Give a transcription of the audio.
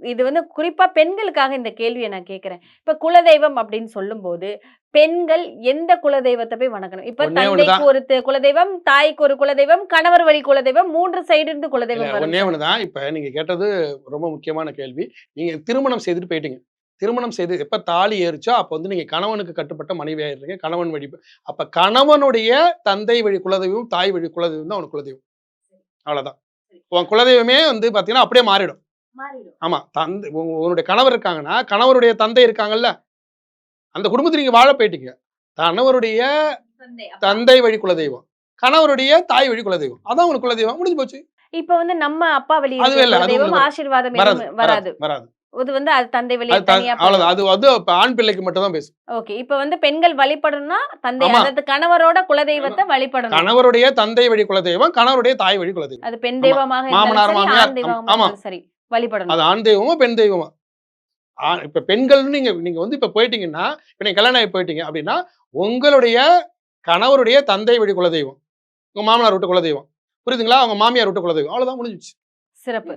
இது வந்து குறிப்பா பெண்களுக்காக இந்த கேள்விய நான் கேட்கிறேன். இப்ப குலதெய்வம் அப்படின்னு சொல்லும்போது, பெண்கள் எந்த குலதெய்வத்த போய் வணங்கணும்? இப்ப ஒண்ணே தந்தைக்கு ஒண்ணுதான். ஒரு குலதெய்வம், தாய்க்கு ஒரு குலதெய்வம், கணவர் வழி குலதெய்வம் 3 சைடு இருந்து இல்ல குலதெய்வம் வரும் ஒண்ணே சார். ஒண்ணுதான். இப்ப நீங்க கேட்டது ரொம்ப முக்கியமான கேள்வி. நீங்க திருமணம் செய்துட்டு போயிட்டீங்க. திருமணம் செய்து எப்ப தாலி ஏறுச்சோ, அப்ப வந்து நீங்க கணவனுக்கு கட்டுப்பட்ட மனைவி ஆயிடுறீங்க. கணவன் வழி அப்ப கணவனுடைய தந்தை வழி குலதெய்வம், தாய் வழி குலதெய்வம் தான் உனக்கு குலதெய்வம். அவ்வளவுதான். உன் குலதெய்வமே வந்து பார்த்தீங்கன்னா, அப்படியே மாறிடும். மாறிடும். ஆமா. உன்னுடைய கணவர் இருக்காங்கன்னா, கணவருடைய தந்தை இருக்காங்கல்ல, அந்த குடும்பத்துல நீங்க வாழ போயிட்டீங்க. கணவருடைய தந்தை. தந்தை வழி குலதெய்வம். கணவருடைய தாய் வழி குலதெய்வம். அதான் உனக்கு குலதெய்வம். முடிஞ்சு போச்சு. இப்ப வந்து நம்ம அப்பா வழி அதுவே இருக்கிற இல்ல. அது குலதெய்வம் உங்களுக்கு ஆசீர்வாதம் வராது, எதுவும் வராது, வராது. வராது. இது வந்து அது தந்தை வழியா அது தனியா அவ்வளவுதான். போயிடும். அது வந்து இப்ப ஆண் பிள்ளைக்கு மட்டும் தான் பேசும். ஓகே. இப்ப வந்து பெண்கள் வழிபடணும்னா தந்தை ஆமா. அதாவது கணவரோட குலதெய்வத்த வழிபடணும். கணவருடைய தந்தை வழி குலதெய்வம், கணவருடைய தாய் வழி குலதெய்வம். அது பெண் ஆமா. தெய்வமாக இருந்தாலும் மாமனார், சரி, மாமியார் ஆண் தெய்வமா ஆமா. இருந்தாலும் சரி அது வழிபடணும். ஆண் தெய்வமா, பெண் தெய்வமா. இப்ப பெண்கள்னு நீங்க நீங்க வந்து இப்ப போயிட்டீங்கன்னா, இப்ப நீங்க கல்யாணம் ஆகி போயிட்டீங்க அப்படின்னா, உங்களுடைய கணவருடைய தந்தை வழி குலதெய்வம். உங்க மாமனார் வீட்டு குலதெய்வம். புரியுதுங்களா? உங்க மாமியார் வீட்டு குலதெய்வம். அவ்வளவுதான் முடிஞ்சுச்சு. சிறப்பு.